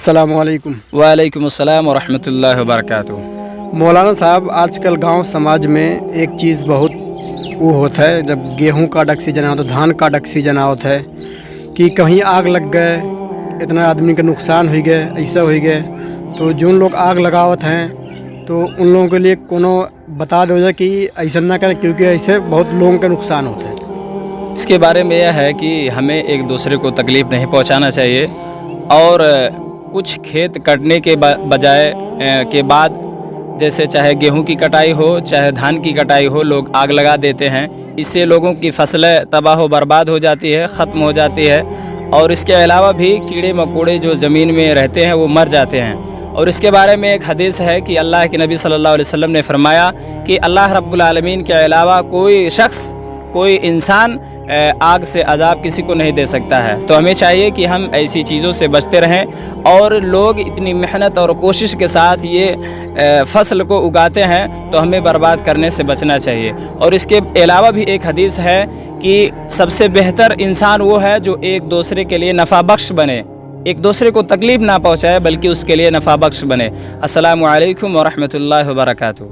अस्सलाम वालेकुम। वालेकुम अस्सलाम वरहमतुल्लाहि वबरकातुहू। मौलाना साहब, आजकल गांव समाज में एक चीज़ बहुत वो होता है, जब गेहूं काटक सीजन आता है, धान काटक सीजन होता है कि कहीं आग लग गए, इतना आदमी का नुकसान हो गए, ऐसा हो गए। तो जो लोग आग लगावत हैं तो उन लोगों के लिए कोनो बता दो कि ऐसा ना करें, क्योंकि ऐसे बहुत लोगों का नुकसान होता है। इसके बारे में यह है कि हमें एक दूसरे को तकलीफ़ नहीं पहुंचाना चाहिए और कुछ खेत कटने के बजाय के बाद, जैसे चाहे गेहूं की कटाई हो चाहे धान की कटाई हो, लोग आग लगा देते हैं। इससे लोगों की फसलें तबाह व बर्बाद हो जाती है, ख़त्म हो जाती है। और इसके अलावा भी कीड़े मकोड़े जो ज़मीन में रहते हैं वो मर जाते हैं। और इसके बारे में एक हदीस है कि अल्लाह के नबी सल्लल्लाहु अलैहि वसल्लम ने फरमाया कि अल्लाह रब्बुल आलमीन के अलावा कोई शख्स, कोई इंसान आग से अज़ाब किसी को नहीं दे सकता है। तो हमें चाहिए कि हम ऐसी चीज़ों से बचते रहें। और लोग इतनी मेहनत और कोशिश के साथ ये फसल को उगाते हैं, तो हमें बर्बाद करने से बचना चाहिए। और इसके अलावा भी एक हदीस है कि सबसे बेहतर इंसान वो है जो एक दूसरे के लिए नफ़ा बख्श बने, एक दूसरे को तकलीफ़ ना पहुँचाए बल्कि उसके लिए नफ़ा बख्श बने। अस्सलामु अलैकुम व रहमतुल्लाहि व बरकातुहू।